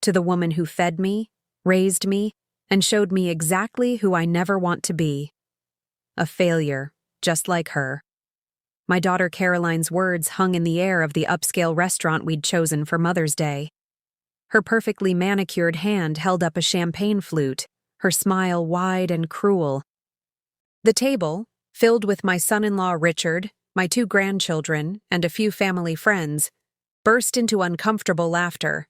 to the woman who fed me, raised me, and showed me exactly who I never want to be. A failure, just like her. My daughter Caroline's words hung in the air of the upscale restaurant we'd chosen for Mother's Day. Her perfectly manicured hand held up a champagne flute, her smile wide and cruel. The table, filled with my son-in-law Richard, my 2 grandchildren, and a few family friends, burst into uncomfortable laughter.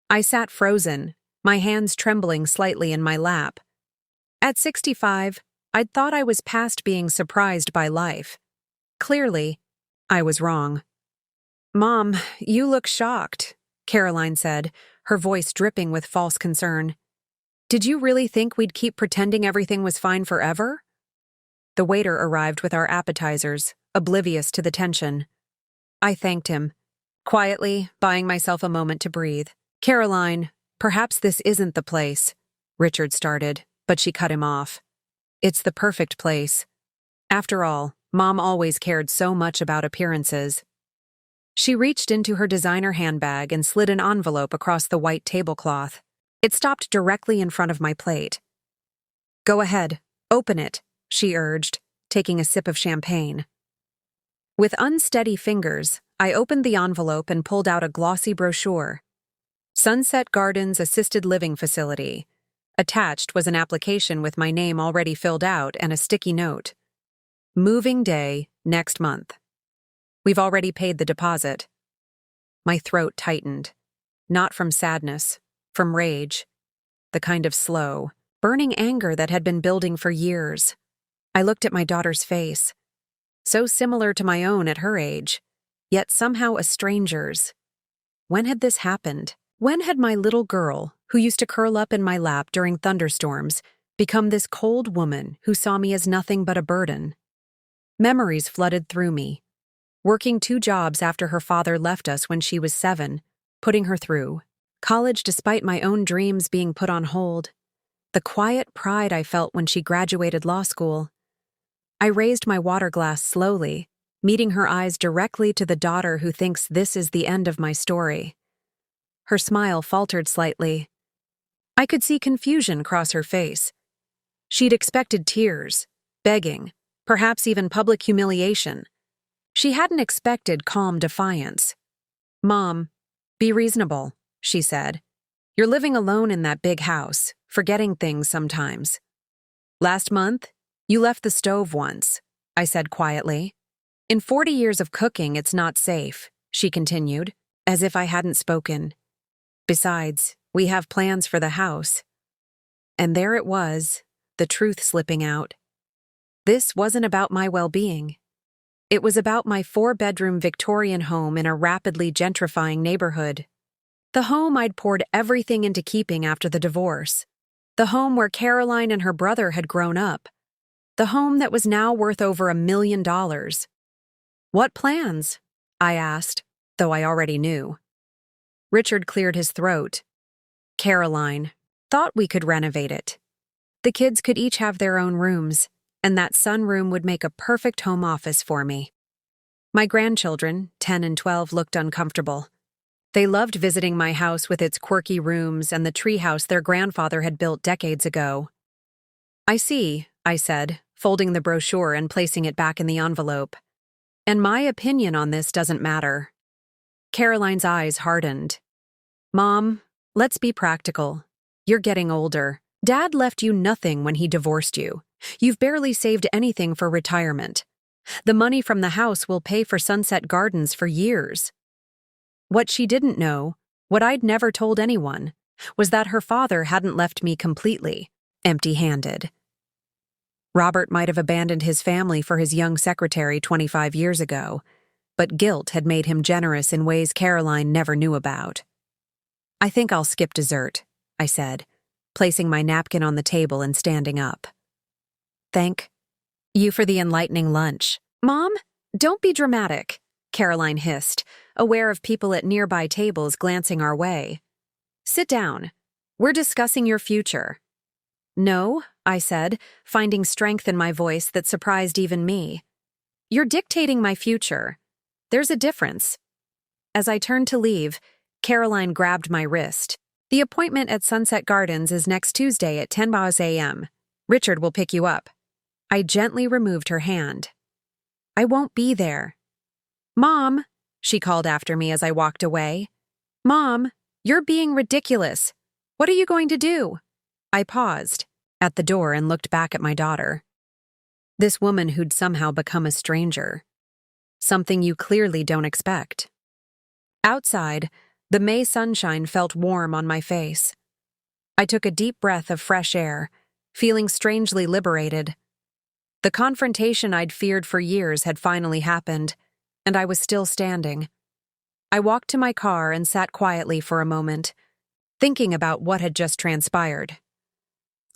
I sat frozen, my hands trembling slightly in my lap. At 65, I'd thought I was past being surprised by life. Clearly, I was wrong. "Mom, you look shocked," Caroline said, her voice dripping with false concern. "Did you really think we'd keep pretending everything was fine forever?" The waiter arrived with our appetizers, oblivious to the tension. I thanked him, quietly buying myself a moment to breathe. "Caroline, perhaps this isn't the place," Richard started, but she cut him off. "It's the perfect place. After all, Mom always cared so much about appearances." She reached into her designer handbag and slid an envelope across the white tablecloth. It stopped directly in front of my plate. "Go ahead, open it," she urged, taking a sip of champagne. With unsteady fingers, I opened the envelope and pulled out a glossy brochure. Sunset Gardens Assisted Living Facility. Attached was an application with my name already filled out and a sticky note. "Moving day next month. We've already paid the deposit." My throat tightened, not from sadness, from rage, the kind of slow, burning anger that had been building for years. I looked at my daughter's face, so similar to my own at her age, yet somehow a stranger's. When had this happened? When had my little girl, who used to curl up in my lap during thunderstorms, become this cold woman who saw me as nothing but a burden? Memories flooded through me. Working 2 jobs after her father left us when she was 7, putting her through. College despite my own dreams being put on hold. The quiet pride I felt when she graduated law school. I raised my water glass slowly, meeting her eyes directly to the daughter who thinks this is the end of my story. Her smile faltered slightly. I could see confusion cross her face. She'd expected tears, begging, perhaps even public humiliation. She hadn't expected calm defiance. "Mom, be reasonable," she said. "You're living alone in that big house, forgetting things sometimes." "Last month, you left the stove once," I said quietly. "In 40 years of cooking, it's not safe," she continued, as if I hadn't spoken. "Besides, we have plans for the house." And there it was, the truth slipping out. This wasn't about my well-being. It was about my 4-bedroom Victorian home in a rapidly gentrifying neighborhood. The home I'd poured everything into keeping after the divorce. The home where Caroline and her brother had grown up. The home that was now worth over $1 million. "What plans?" I asked, though I already knew. Richard cleared his throat. "Caroline, thought we could renovate it. The kids could each have their own rooms, and that sunroom would make a perfect home office for me." My grandchildren, 10 and 12, looked uncomfortable. They loved visiting my house with its quirky rooms and the treehouse their grandfather had built decades ago. "I see," I said, folding the brochure and placing it back in the envelope. "And my opinion on this doesn't matter." Caroline's eyes hardened. "Mom, let's be practical. You're getting older. Dad left you nothing when he divorced you. You've barely saved anything for retirement. The money from the house will pay for Sunset Gardens for years." What she didn't know, what I'd never told anyone, was that her father hadn't left me completely, empty-handed. Robert might have abandoned his family for his young secretary 25 years ago, but guilt had made him generous in ways Caroline never knew about. "I think I'll skip dessert," I said, placing my napkin on the table and standing up. "Thank you for the enlightening lunch." "Mom, don't be dramatic," Caroline hissed, aware of people at nearby tables glancing our way. "Sit down. We're discussing your future." "No," I said, finding strength in my voice that surprised even me. "You're dictating my future. There's a difference." As I turned to leave, Caroline grabbed my wrist. The appointment at Sunset Gardens is next Tuesday at 10 a.m. Richard will pick you up. I gently removed her hand. I won't be there. Mom, she called after me as I walked away. Mom, you're being ridiculous. What are you going to do? I paused at the door and looked back at my daughter. This woman who'd somehow become a stranger. Something you clearly don't expect. Outside, the May sunshine felt warm on my face. I took a deep breath of fresh air, feeling strangely liberated. The confrontation I'd feared for years had finally happened, and I was still standing. I walked to my car and sat quietly for a moment, thinking about what had just transpired.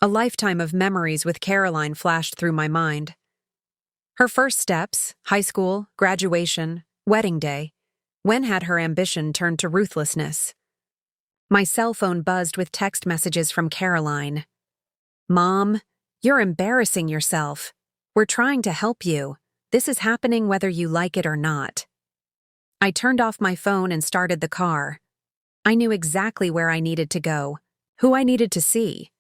A lifetime of memories with Caroline flashed through my mind. Her first steps, high school, graduation, wedding day. When had her ambition turned to ruthlessness? My cell phone buzzed with text messages from Caroline. Mom, you're embarrassing yourself. We're trying to help you. This is happening whether you like it or not. I turned off my phone and started the car. I knew exactly where I needed to go, who I needed to see.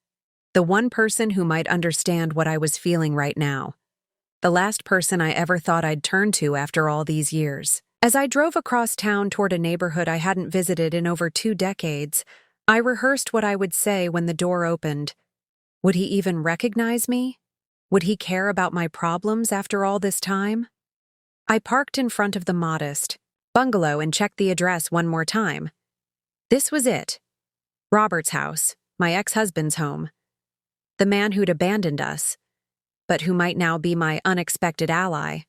The one person who might understand what I was feeling right now. The last person I ever thought I'd turn to after all these years. As I drove across town toward a neighborhood I hadn't visited in over 2 decades, I rehearsed what I would say when the door opened. Would he even recognize me? Would he care about my problems after all this time? I parked in front of the modest bungalow and checked the address one more time. This was it. Robert's house, my ex-husband's home. The man who'd abandoned us, but who might now be my unexpected ally.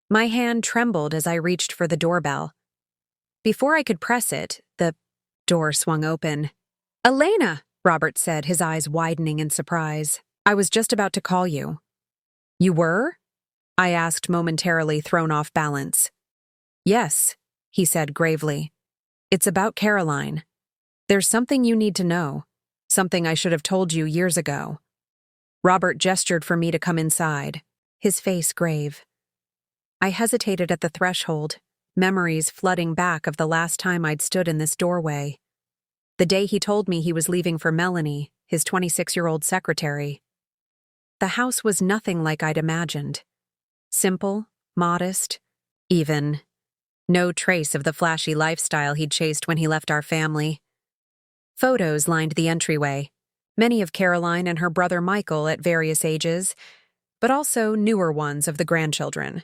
My hand trembled as I reached for the doorbell. Before I could press it, the door swung open. Elena, Robert said, his eyes widening in surprise. I was just about to call you. You were? I asked, momentarily thrown off balance. Yes, he said gravely. It's about Caroline. There's something you need to know. Something I should have told you years ago. Robert gestured for me to come inside, his face grave. I hesitated at the threshold, memories flooding back of the last time I'd stood in this doorway. The day he told me he was leaving for Melanie, his 26-year-old secretary. The house was nothing like I'd imagined. Simple, modest, even. No trace of the flashy lifestyle he'd chased when he left our family. Photos lined the entryway, many of Caroline and her brother Michael at various ages, but also newer ones of the grandchildren.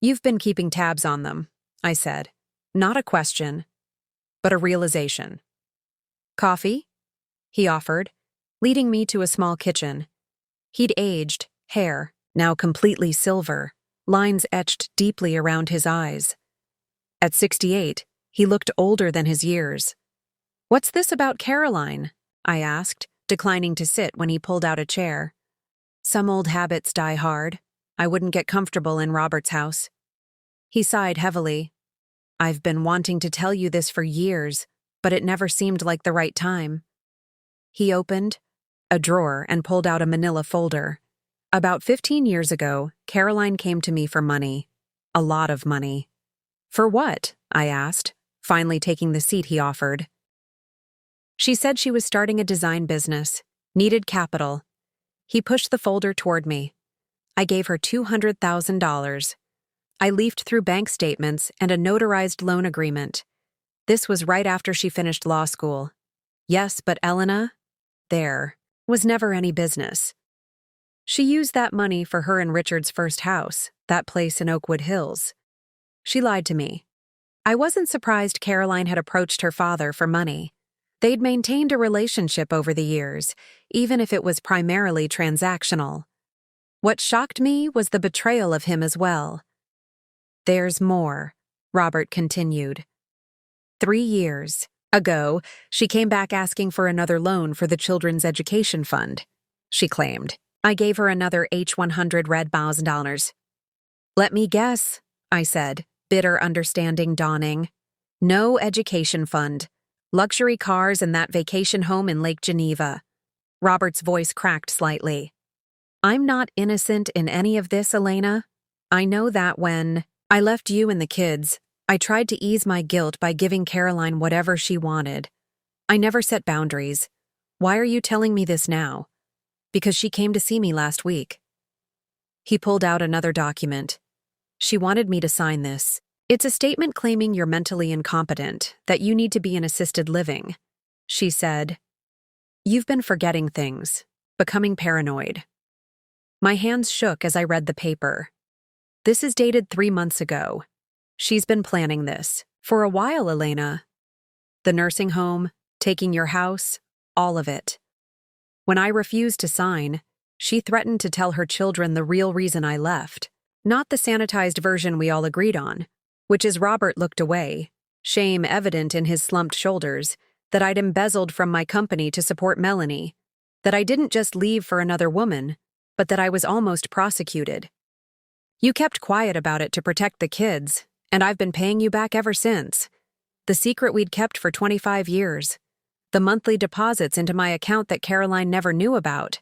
You've been keeping tabs on them, I said. Not a question, but a realization. Coffee? He offered, leading me to a small kitchen. He'd aged, hair, now completely silver, lines etched deeply around his eyes. At 68, he looked older than his years. What's this about Caroline? I asked, declining to sit when he pulled out a chair. Some old habits die hard. I wouldn't get comfortable in Robert's house. He sighed heavily. I've been wanting to tell you this for years, but it never seemed like the right time. He opened a drawer and pulled out a manila folder. About 15 years ago, Caroline came to me for money. A lot of money. For what? I asked, finally taking the seat he offered. She said she was starting a design business, needed capital. He pushed the folder toward me. I gave her $200,000. I leafed through bank statements and a notarized loan agreement. This was right after she finished law school. Yes, but Elena, there, was never any business. She used that money for her and Richard's first house, that place in Oakwood Hills. She lied to me. I wasn't surprised Caroline had approached her father for money. They'd maintained a relationship over the years, even if it was primarily transactional. What shocked me was the betrayal of him as well. There's more, Robert continued. 3 years ago, she came back asking for another loan for the Children's Education Fund, she claimed. I gave her another H100 red $1,000. Let me guess, I said, bitter understanding dawning. No education fund. Luxury cars and that vacation home in Lake Geneva. Robert's voice cracked slightly. I'm not innocent in any of this, Elena. I know that when I left you and the kids, I tried to ease my guilt by giving Caroline whatever she wanted. I never set boundaries. Why are you telling me this now? Because she came to see me last week. He pulled out another document. She wanted me to sign this. It's a statement claiming you're mentally incompetent, that you need to be in assisted living. She said, "You've been forgetting things, becoming paranoid." My hands shook as I read the paper. This is dated 3 months ago. She's been planning this. For a while, Elena. The nursing home, taking your house, all of it. When I refused to sign, she threatened to tell her children the real reason I left, not the sanitized version we all agreed on, which is Robert looked away, shame evident in his slumped shoulders, that I'd embezzled from my company to support Melanie, that I didn't just leave for another woman, but that I was almost prosecuted. You kept quiet about it to protect the kids, and I've been paying you back ever since. The secret we'd kept for 25 years. The monthly deposits into my account that Caroline never knew about.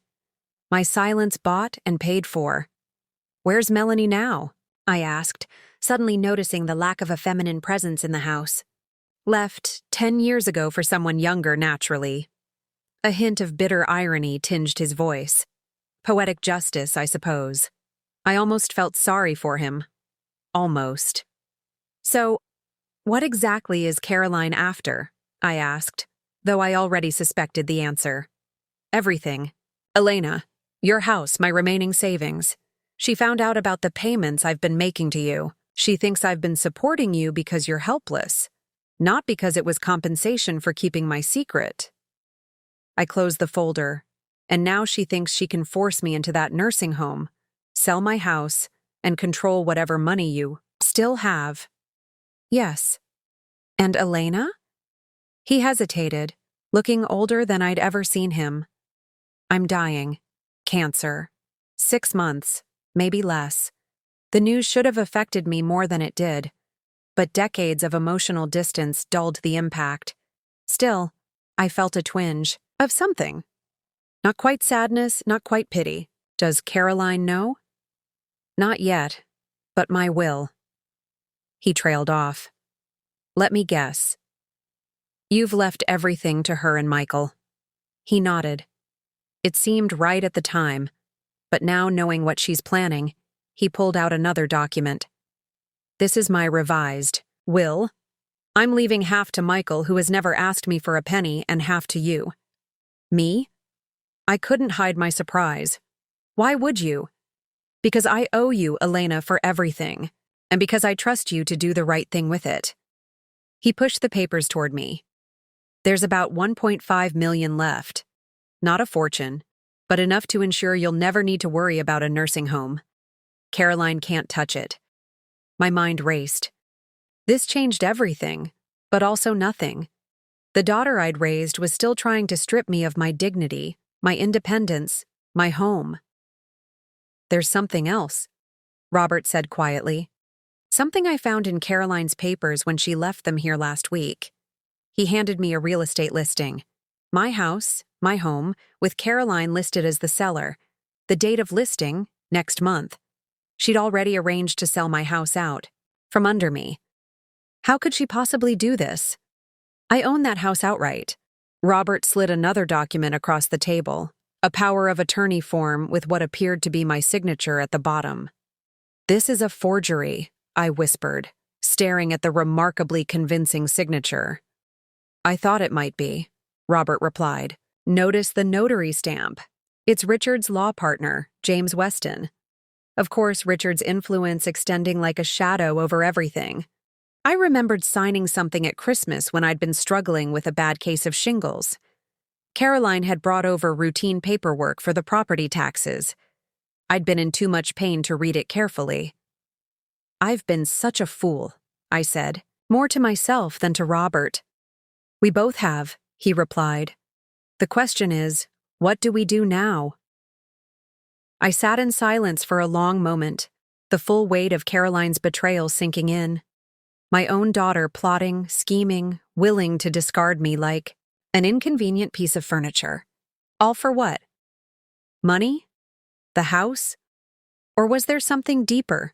My silence bought and paid for. Where's Melanie now? I asked, suddenly noticing the lack of a feminine presence in the house. Left 10 years ago for someone younger, naturally. A hint of bitter irony tinged his voice. Poetic justice, I suppose. I almost felt sorry for him. Almost. So, what exactly is Caroline after? I asked, though I already suspected the answer. Everything. Elena, your house, my remaining savings. She found out about the payments I've been making to you. She thinks I've been supporting you because you're helpless, not because it was compensation for keeping my secret. I closed the folder, and now she thinks she can force me into that nursing home, sell my house, and control whatever money you still have. Yes. And Elena? He hesitated, looking older than I'd ever seen him. I'm dying. Cancer. 6 months, maybe less. The news should have affected me more than it did, but decades of emotional distance dulled the impact. Still, I felt a twinge of something. Not quite sadness, not quite pity. Does Caroline know? Not yet, but my will. He trailed off. Let me guess. You've left everything to her and Michael. He nodded. It seemed right at the time, but now knowing what she's planning, he pulled out another document. This is my revised will. I'm leaving half to Michael, who has never asked me for a penny, and half to you. Me? I couldn't hide my surprise. Why would you? Because I owe you, Elena, for everything, and because I trust you to do the right thing with it. He pushed the papers toward me. There's about 1.5 million left. Not a fortune, but enough to ensure you'll never need to worry about a nursing home. Caroline can't touch it. My mind raced. This changed everything, but also nothing. The daughter I'd raised was still trying to strip me of my dignity, my independence, my home. There's something else, Robert said quietly. Something I found in Caroline's papers when she left them here last week. He handed me a real estate listing. My house, my home, with Caroline listed as the seller. The date of listing, next month. She'd already arranged to sell my house out, from under me. How could she possibly do this? I own that house outright. Robert slid another document across the table, a power of attorney form with what appeared to be my signature at the bottom. This is a forgery, I whispered, staring at the remarkably convincing signature. I thought it might be, Robert replied. Notice the notary stamp. It's Richard's law partner, James Weston. Of course, Richard's influence extending like a shadow over everything. I remembered signing something at Christmas when I'd been struggling with a bad case of shingles. Caroline had brought over routine paperwork for the property taxes. I'd been in too much pain to read it carefully. I've been such a fool, I said, more to myself than to Robert. We both have, he replied. The question is, what do we do now? I sat in silence for a long moment, the full weight of Caroline's betrayal sinking in. My own daughter plotting, scheming, willing to discard me like an inconvenient piece of furniture. All for what? Money? The house? Or was there something deeper?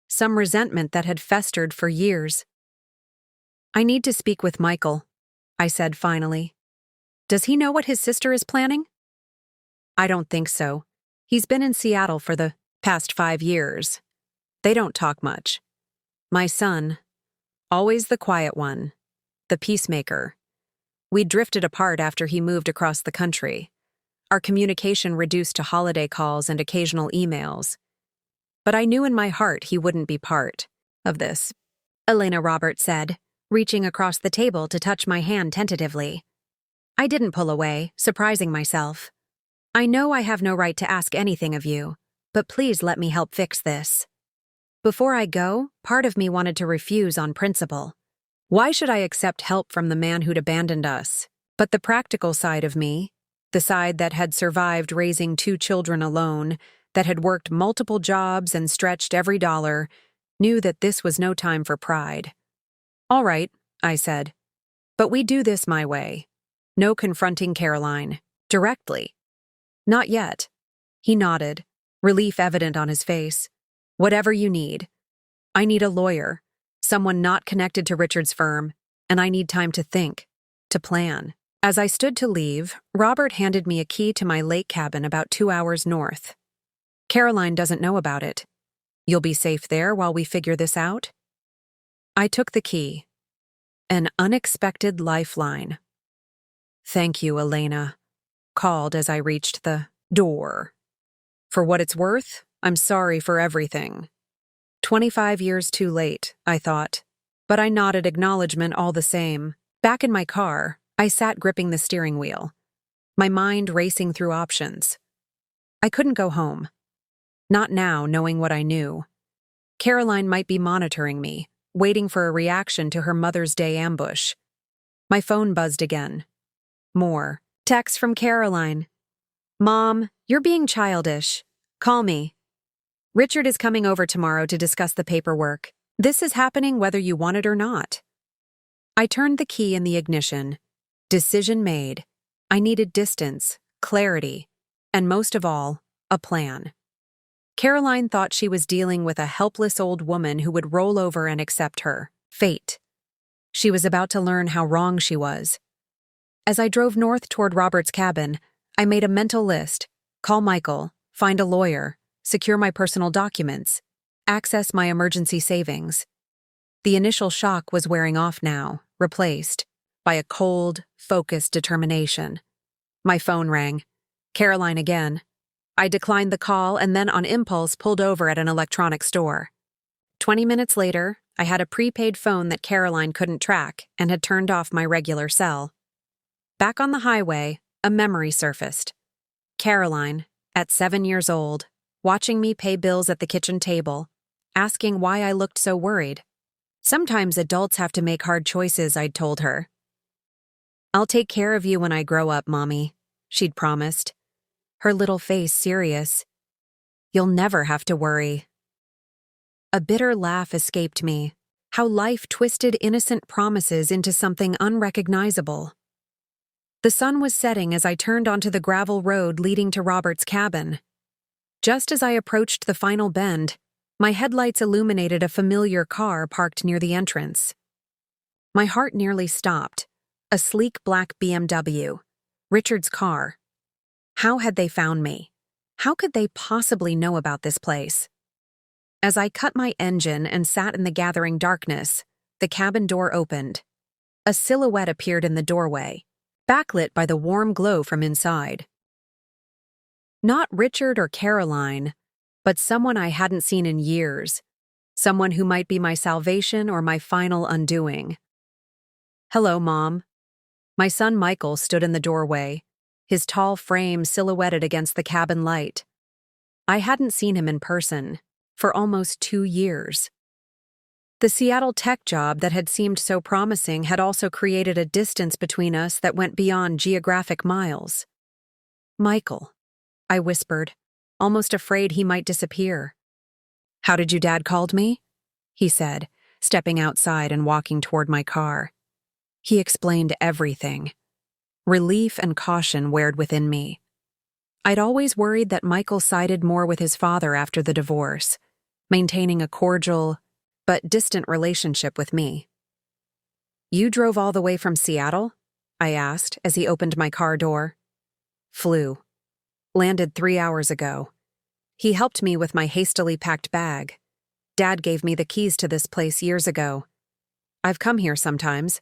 Some resentment that had festered for years? I need to speak with Michael, I said finally. Does he know what his sister is planning? I don't think so. He's been in Seattle for the past 5 years. They don't talk much. My son, always the quiet one, the peacemaker. We drifted apart after he moved across the country. Our communication reduced to holiday calls and occasional emails. But I knew in my heart he wouldn't be part of this, Elena Roberts said, reaching across the table to touch my hand tentatively. I didn't pull away, surprising myself. I know I have no right to ask anything of you, but please let me help fix this. Before I go, part of me wanted to refuse on principle. Why should I accept help from the man who'd abandoned us? But the practical side of me, the side that had survived raising 2 children alone, that had worked multiple jobs and stretched every dollar, knew that this was no time for pride. All right, I said. But we do this my way. No confronting Caroline. Directly. Not yet. He nodded, relief evident on his face. Whatever you need. I need a lawyer, someone not connected to Richard's firm, and I need time to think, to plan. As I stood to leave, Robert handed me a key to my lake cabin about 2 hours north. Caroline doesn't know about it. You'll be safe there while we figure this out? I took the key. An unexpected lifeline. Thank you, Elena, called as I reached the door. For what it's worth, I'm sorry for everything. 25 years too late, I thought. But I nodded acknowledgement all the same. Back in my car, I sat gripping the steering wheel, my mind racing through options. I couldn't go home. Not now, knowing what I knew. Caroline might be monitoring me, waiting for a reaction to her Mother's Day ambush. My phone buzzed again. More. Text from Caroline. Mom, you're being childish. Call me. Richard is coming over tomorrow to discuss the paperwork. This is happening whether you want it or not. I turned the key in the ignition. Decision made. I needed distance, clarity, and most of all, a plan. Caroline thought she was dealing with a helpless old woman who would roll over and accept her fate. She was about to learn how wrong she was. As I drove north toward Robert's cabin, I made a mental list. Call Michael, find a lawyer, secure my personal documents, access my emergency savings. The initial shock was wearing off now, replaced by a cold, focused determination. My phone rang. Caroline again. I declined the call and then on impulse pulled over at an electronics store. 20 minutes later, I had a prepaid phone that Caroline couldn't track and had turned off my regular cell. Back on the highway, a memory surfaced. Caroline, at 7 years old, watching me pay bills at the kitchen table, asking why I looked so worried. Sometimes adults have to make hard choices, I'd told her. I'll take care of you when I grow up, Mommy, she'd promised. Her little face serious. You'll never have to worry. A bitter laugh escaped me. How life twisted innocent promises into something unrecognizable. The sun was setting as I turned onto the gravel road leading to Robert's cabin. Just as I approached the final bend, my headlights illuminated a familiar car parked near the entrance. My heart nearly stopped. A sleek black BMW. Richard's car. How had they found me? How could they possibly know about this place? As I cut my engine and sat in the gathering darkness, the cabin door opened. A silhouette appeared in the doorway, backlit by the warm glow from inside. Not Richard or Caroline, but someone I hadn't seen in years, someone who might be my salvation or my final undoing. Hello, Mom. My son Michael stood in the doorway, his tall frame silhouetted against the cabin light. I hadn't seen him in person for almost 2 years. The Seattle tech job that had seemed so promising had also created a distance between us that went beyond geographic miles. Michael, I whispered, almost afraid he might disappear. How did you Dad called me? He said, stepping outside and walking toward my car. He explained everything. Relief and caution wared within me. I'd always worried that Michael sided more with his father after the divorce, maintaining a cordial but distant relationship with me. You drove all the way from Seattle? I asked as he opened my car door. Flew. Landed 3 hours ago. He helped me with my hastily packed bag. Dad gave me the keys to this place years ago. I've come here sometimes.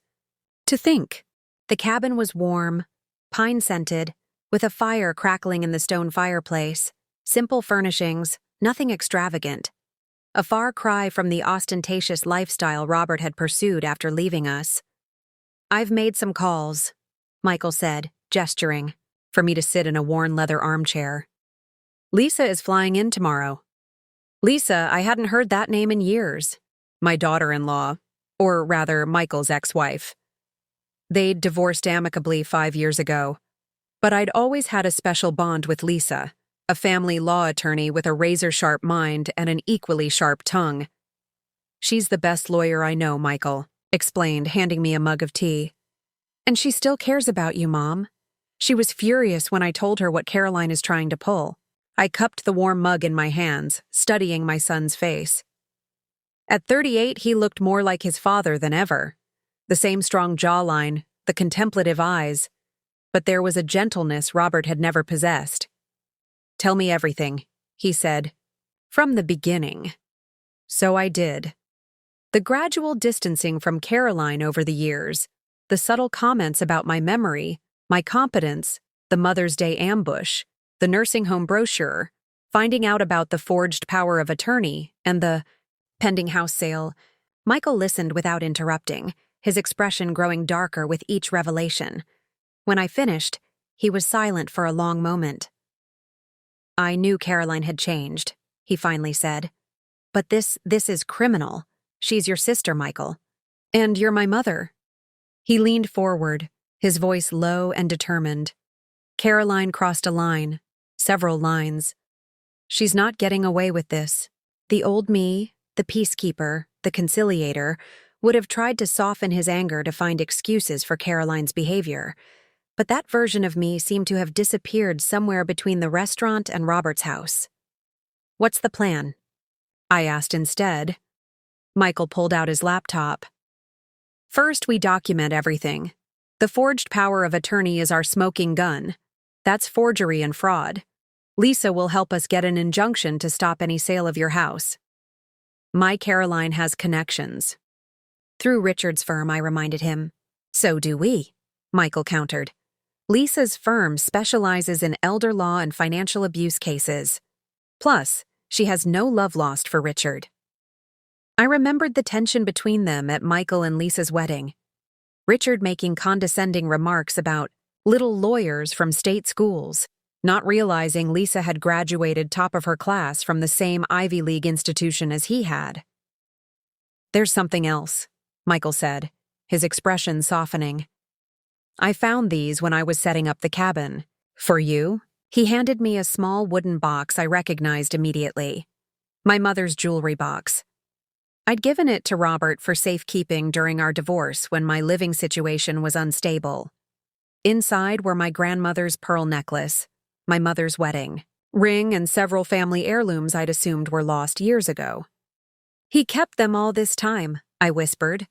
To think. The cabin was warm, pine-scented, with a fire crackling in the stone fireplace, simple furnishings, nothing extravagant. A far cry from the ostentatious lifestyle Robert had pursued after leaving us. I've made some calls, Michael said, gesturing, for me to sit in a worn leather armchair. Lisa is flying in tomorrow. Lisa, I hadn't heard that name in years. My daughter-in-law, or rather Michael's ex-wife. They'd divorced amicably 5 years ago, but I'd always had a special bond with Lisa, a family law attorney with a razor-sharp mind and an equally sharp tongue. She's the best lawyer I know, Michael explained, handing me a mug of tea. And she still cares about you, Mom. She was furious when I told her what Caroline is trying to pull. I cupped the warm mug in my hands, studying my son's face. At 38, he looked more like his father than ever. The same strong jawline, the contemplative eyes, but there was a gentleness Robert had never possessed. Tell me everything, he said. From the beginning. So I did. The gradual distancing from Caroline over the years, the subtle comments about my memory, my competence, the Mother's Day ambush, the nursing home brochure, finding out about the forged power of attorney, and the pending house sale. Michael listened without interrupting, his expression growing darker with each revelation. When I finished, he was silent for a long moment. I knew Caroline had changed, he finally said. But this is criminal. She's your sister, Michael. And you're my mother. He leaned forward, his voice low and determined. Caroline crossed a line, several lines. She's not getting away with this. The old me, the peacekeeper, the conciliator, would have tried to soften his anger to find excuses for Caroline's behavior. But that version of me seemed to have disappeared somewhere between the restaurant and Robert's house. What's the plan? I asked instead. Michael pulled out his laptop. First, we document everything. The forged power of attorney is our smoking gun. That's forgery and fraud. Lisa will help us get an injunction to stop any sale of your house. My Caroline has connections. Through Richard's firm, I reminded him. So do we, Michael countered. Lisa's firm specializes in elder law and financial abuse cases. Plus, she has no love lost for Richard. I remembered the tension between them at Michael and Lisa's wedding. Richard making condescending remarks about little lawyers from state schools, not realizing Lisa had graduated top of her class from the same Ivy League institution as he had. There's something else, Michael said, his expression softening. I found these when I was setting up the cabin. For you? He handed me a small wooden box I recognized immediately. My mother's jewelry box. I'd given it to Robert for safekeeping during our divorce when my living situation was unstable. Inside were my grandmother's pearl necklace, my mother's wedding ring, and several family heirlooms I'd assumed were lost years ago. He kept them all this time, I whispered,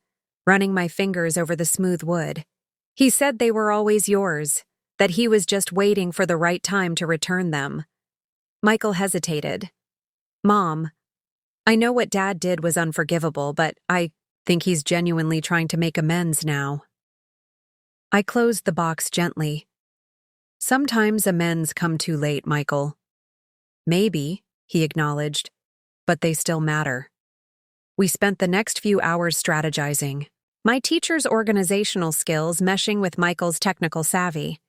running my fingers over the smooth wood. He said they were always yours, that he was just waiting for the right time to return them. Michael hesitated. Mom, I know what Dad did was unforgivable, but I think he's genuinely trying to make amends now. I closed the box gently. Sometimes amends come too late, Michael. Maybe, he acknowledged, but they still matter. We spent the next few hours strategizing, my teacher's organizational skills meshing with Michael's technical savvy.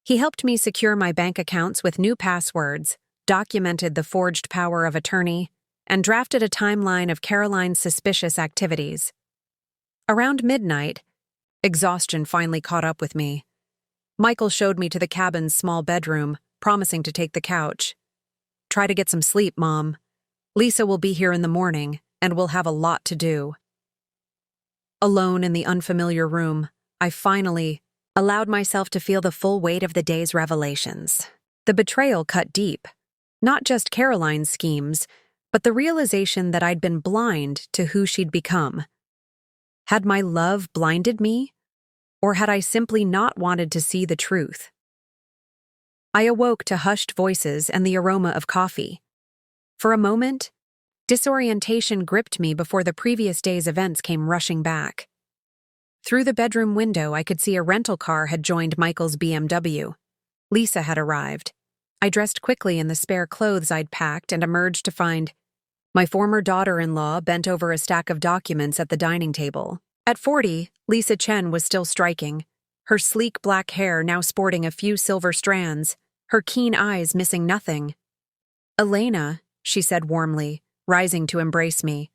He helped me secure my bank accounts with new passwords, documented the forged power of attorney, and drafted a timeline of Caroline's suspicious activities. Around midnight, exhaustion finally caught up with me. Michael showed me to the cabin's small bedroom, promising to take the couch. Try to get some sleep, Mom. Lisa will be here in the morning, and we'll have a lot to do. Alone in the unfamiliar room, I finally allowed myself to feel the full weight of the day's revelations. The betrayal cut deep. Not just Caroline's schemes, but the realization that I'd been blind to who she'd become. Had my love blinded me? Or had I simply not wanted to see the truth? I awoke to hushed voices and the aroma of coffee. For a moment, disorientation gripped me before the previous day's events came rushing back. Through the bedroom window, I could see a rental car had joined Michael's BMW. Lisa had arrived. I dressed quickly in the spare clothes I'd packed and emerged to find my former daughter-in-law bent over a stack of documents at the dining table. At 40, Lisa Chen was still striking, her sleek black hair now sporting a few silver strands, her keen eyes missing nothing. "Elena," she said warmly, rising to embrace me.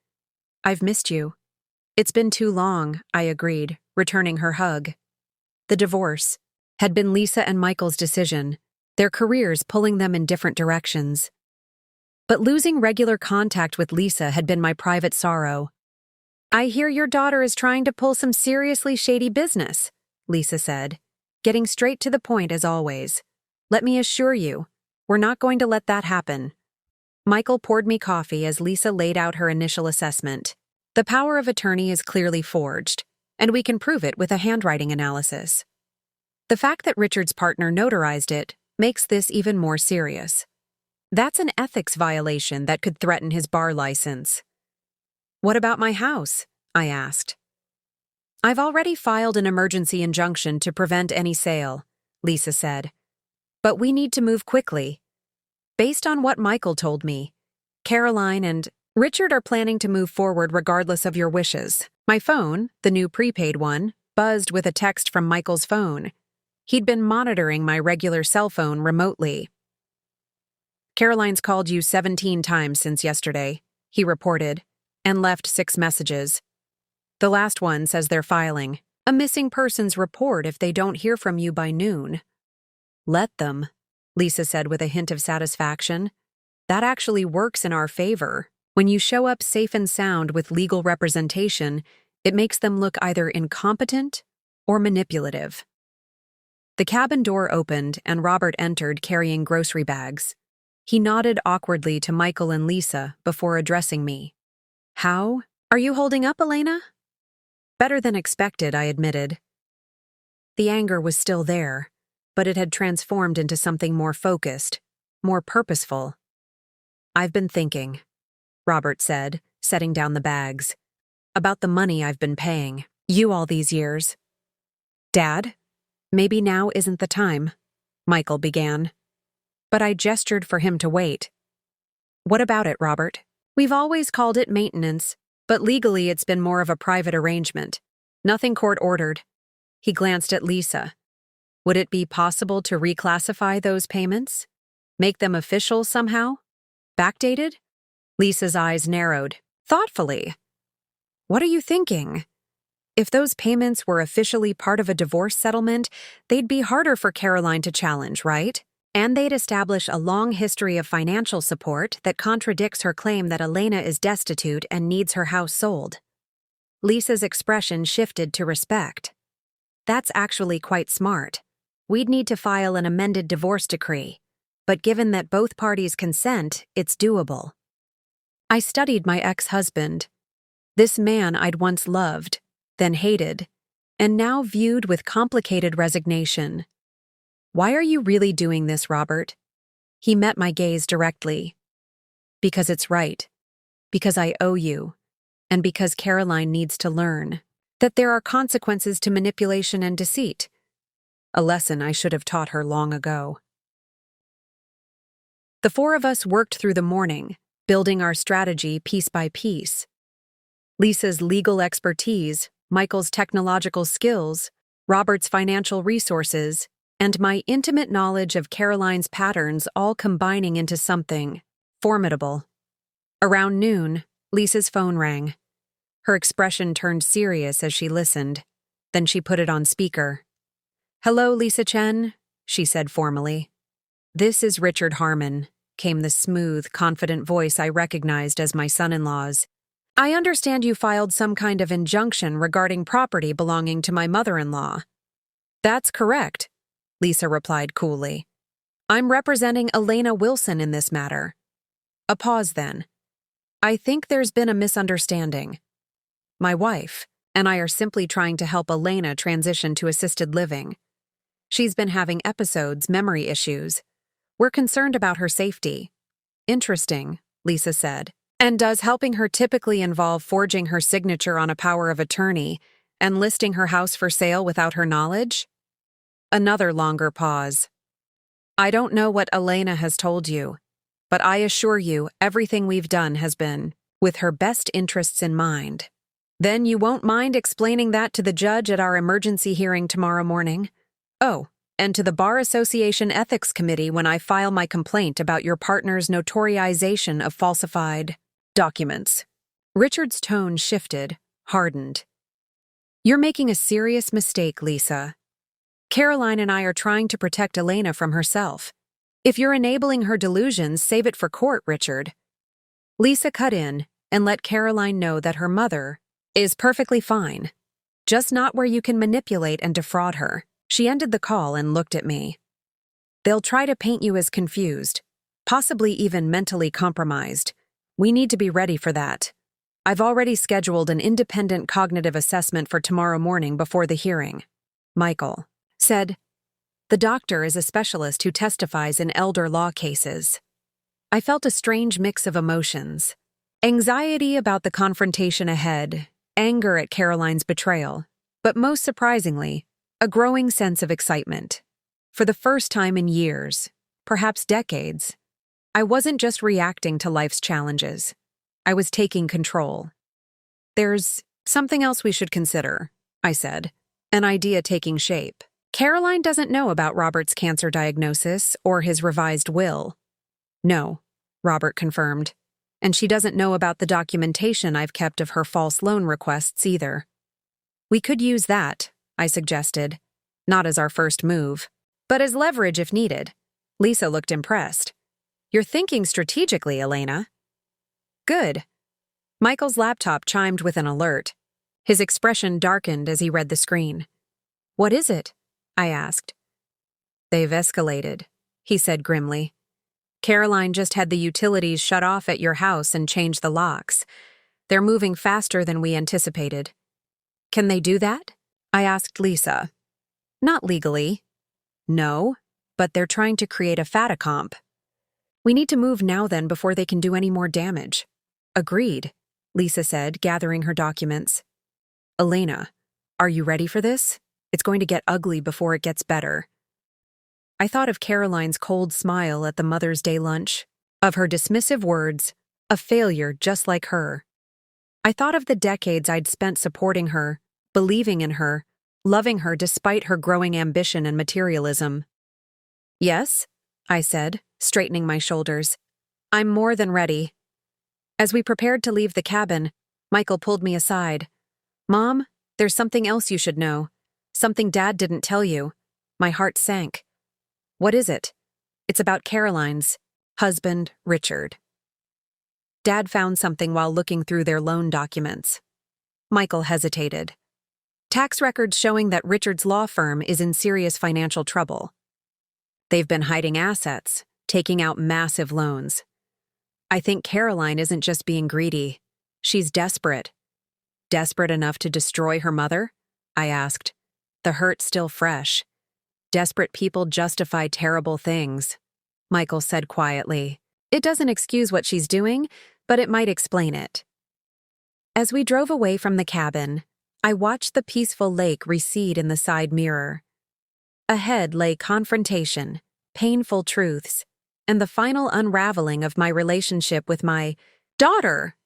"I've missed you." "It's been too long," I agreed, returning her hug. The divorce had been Lisa and Michael's decision, their careers pulling them in different directions. But losing regular contact with Lisa had been my private sorrow. "I hear your daughter is trying to pull some seriously shady business," Lisa said, getting straight to the point as always. "Let me assure you, we're not going to let that happen." Michael poured me coffee as Lisa laid out her initial assessment. "The power of attorney is clearly forged, and we can prove it with a handwriting analysis. The fact that Richard's partner notarized it makes this even more serious. That's an ethics violation that could threaten his bar license." "What about my house?" I asked. "I've already filed an emergency injunction to prevent any sale," Lisa said. "But we need to move quickly. Based on what Michael told me, Caroline and Richard are planning to move forward regardless of your wishes." My phone, the new prepaid one, buzzed with a text from Michael's phone. He'd been monitoring my regular cell phone remotely. "Caroline's called you 17 times since yesterday," he reported, and left 6 messages. The last one says they're filing a missing persons report if they don't hear from you by noon. "Let them," Lisa said with a hint of satisfaction. "That actually works in our favor. When you show up safe and sound with legal representation, it makes them look either incompetent or manipulative." The cabin door opened and Robert entered carrying grocery bags. He nodded awkwardly to Michael and Lisa before addressing me. "How are you holding up, Elena?" "Better than expected," I admitted. The anger was still there, but it had transformed into something more focused, more purposeful. "I've been thinking," Robert said, setting down the bags, "about the money I've been paying you all these years." "Dad, maybe now isn't the time," Michael began. But I gestured for him to wait. "What about it, Robert?" "We've always called it maintenance, but legally it's been more of a private arrangement. Nothing court-ordered." He glanced at Lisa. "Would it be possible to reclassify those payments? Make them official somehow? Backdated?" Lisa's eyes narrowed, thoughtfully. "What are you thinking?" "If those payments were officially part of a divorce settlement, they'd be harder for Caroline to challenge, right? And they'd establish a long history of financial support that contradicts her claim that Elena is destitute and needs her house sold." Lisa's expression shifted to respect. "That's actually quite smart. We'd need to file an amended divorce decree, but given that both parties consent, it's doable." I studied my ex-husband. This man I'd once loved, then hated, and now viewed with complicated resignation. "Why are you really doing this, Robert?" He met my gaze directly. "Because it's right. Because I owe you. And because Caroline needs to learn that there are consequences to manipulation and deceit. A lesson I should have taught her long ago." The 4 of us worked through the morning, building our strategy piece by piece. Lisa's legal expertise, Michael's technological skills, Robert's financial resources, and my intimate knowledge of Caroline's patterns all combining into something formidable. Around noon, Lisa's phone rang. Her expression turned serious as she listened. Then she put it on speaker. "Hello, Lisa Chen," she said formally. "This is Richard Harmon," came the smooth, confident voice I recognized as my son-in-law's. "I understand you filed some kind of injunction regarding property belonging to my mother-in-law." "That's correct," Lisa replied coolly. "I'm representing Elena Wilson in this matter." A pause then. "I think there's been a misunderstanding. My wife, and I are simply trying to help Elena transition to assisted living. She's been having episodes, memory issues. We're concerned about her safety." "Interesting," Lisa said. "And does helping her typically involve forging her signature on a power of attorney and listing her house for sale without her knowledge?" Another longer pause. "I don't know what Elena has told you, but I assure you everything we've done has been with her best interests in mind." "Then you won't mind explaining that to the judge at our emergency hearing tomorrow morning? Oh, and to the Bar Association Ethics Committee when I file my complaint about your partner's notarization of falsified documents." Richard's tone shifted, hardened. "You're making a serious mistake, Lisa. Caroline and I are trying to protect Elena from herself. If you're enabling her delusions, save it for court, Richard." Lisa cut in and let Caroline know that her mother is perfectly fine, just not where you can manipulate and defraud her. She ended the call and looked at me. "They'll try to paint you as confused, possibly even mentally compromised. We need to be ready for that. I've already scheduled an independent cognitive assessment for tomorrow morning before the hearing." Michael said, "The doctor is a specialist who testifies in elder law cases." I felt a strange mix of emotions. Anxiety about the confrontation ahead, anger at Caroline's betrayal, but most surprisingly, a growing sense of excitement. For the first time in years, perhaps decades, I wasn't just reacting to life's challenges. I was taking control. "There's something else we should consider," I said, an idea taking shape. "Caroline doesn't know about Robert's cancer diagnosis or his revised will." "No," Robert confirmed, "and she doesn't know about the documentation I've kept of her false loan requests either." "We could use that," I suggested, "not as our first move, but as leverage if needed." Lisa looked impressed. "You're thinking strategically, Elena." "Good." Michael's laptop chimed with an alert. His expression darkened as he read the screen. "What is it?" I asked. "They've escalated," he said grimly. "Caroline just had the utilities shut off at your house and changed the locks. They're moving faster than we anticipated." "Can they do that?" I asked Lisa. "Not legally." "No, but they're trying to create a fatacomp. We need to move now then before they can do any more damage." "Agreed," Lisa said, gathering her documents. "Elena, are you ready for this? It's going to get ugly before it gets better." I thought of Caroline's cold smile at the Mother's Day lunch, of her dismissive words, "a failure just like her." I thought of the decades I'd spent supporting her, believing in her, loving her despite her growing ambition and materialism. "Yes," I said, straightening my shoulders. "I'm more than ready." As we prepared to leave the cabin, Michael pulled me aside. "Mom, there's something else you should know. Something Dad didn't tell you." My heart sank. "What is it?" "It's about Caroline's husband, Richard." Dad found something while looking through their loan documents. Michael hesitated. "Tax records showing that Richard's law firm is in serious financial trouble. They've been hiding assets, taking out massive loans. I think Caroline isn't just being greedy. She's desperate." "Desperate enough to destroy her mother?" I asked, the hurt still fresh. "Desperate people justify terrible things," Michael said quietly. "It doesn't excuse what she's doing, but it might explain it." As we drove away from the cabin, I watched the peaceful lake recede in the side mirror. Ahead lay confrontation, painful truths, and the final unraveling of my relationship with my daughter.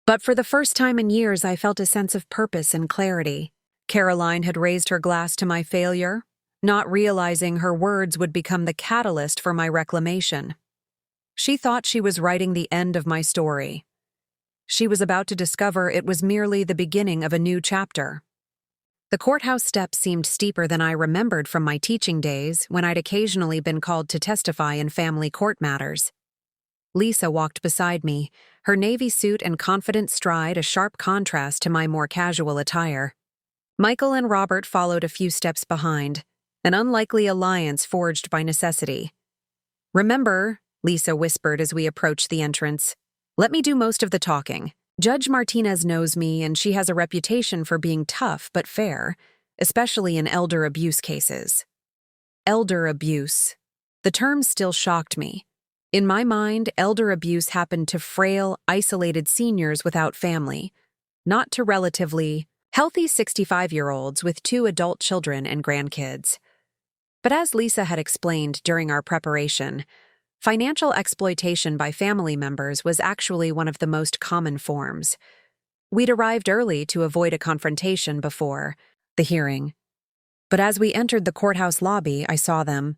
But for the first time in years, I felt a sense of purpose and clarity. Caroline had raised her glass to my failure, not realizing her words would become the catalyst for my reclamation. She thought she was writing the end of my story. She was about to discover it was merely the beginning of a new chapter. The courthouse steps seemed steeper than I remembered from my teaching days when I'd occasionally been called to testify in family court matters. Lisa walked beside me, her navy suit and confident stride a sharp contrast to my more casual attire. Michael and Robert followed a few steps behind, an unlikely alliance forged by necessity. "Remember," Lisa whispered as we approached the entrance, "let me do most of the talking. Judge Martinez knows me, and she has a reputation for being tough but fair, especially in elder abuse cases. Elder abuse. The term still shocked me. In my mind, elder abuse happened to frail, isolated seniors without family, not to relatively healthy 65-year-olds with 2 adult children and grandkids. But as Lisa had explained during our preparation, financial exploitation by family members was actually one of the most common forms. We'd arrived early to avoid a confrontation before the hearing. But as we entered the courthouse lobby, I saw them.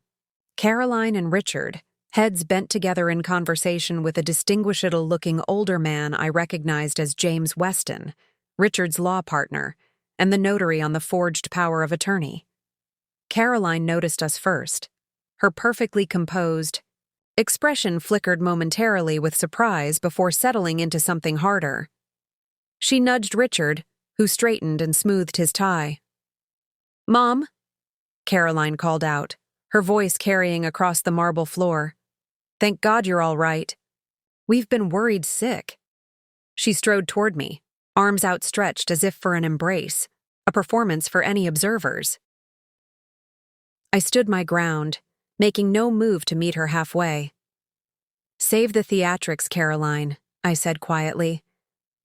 Caroline and Richard, heads bent together in conversation with a distinguished-looking older man I recognized as James Weston, Richard's law partner, and the notary on the forged power of attorney. Caroline noticed us first. Her perfectly composed expression flickered momentarily with surprise before settling into something harder. She nudged Richard, who straightened and smoothed his tie. "Mom," Caroline called out, her voice carrying across the marble floor. "Thank God you're all right. We've been worried sick." She strode toward me, arms outstretched as if for an embrace, a performance for any observers. I stood my ground, making no move to meet her halfway. "Save the theatrics, Caroline," I said quietly.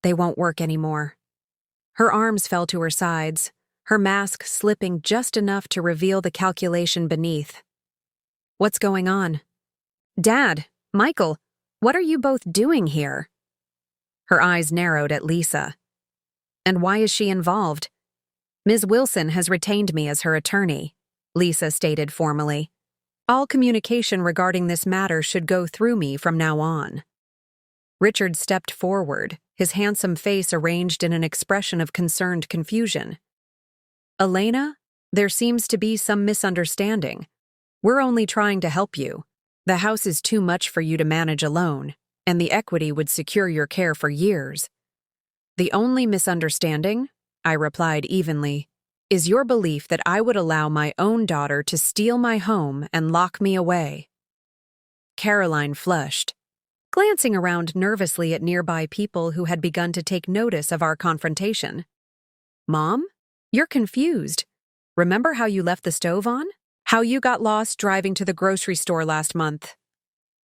"They won't work anymore." Her arms fell to her sides, her mask slipping just enough to reveal the calculation beneath. "What's going on?" "Dad, Michael, what are you both doing here?" Her eyes narrowed at Lisa. "And why is she involved?" "Ms. Wilson has retained me as her attorney," Lisa stated formally. "All communication regarding this matter should go through me from now on." Richard stepped forward, his handsome face arranged in an expression of concerned confusion. "Elena, there seems to be some misunderstanding. We're only trying to help you. The house is too much for you to manage alone, and the equity would secure your care for years." "The only misunderstanding," I replied evenly, "is your belief that I would allow my own daughter to steal my home and lock me away." Caroline flushed, glancing around nervously at nearby people who had begun to take notice of our confrontation. "Mom, you're confused. Remember how you left the stove on? How you got lost driving to the grocery store last month?"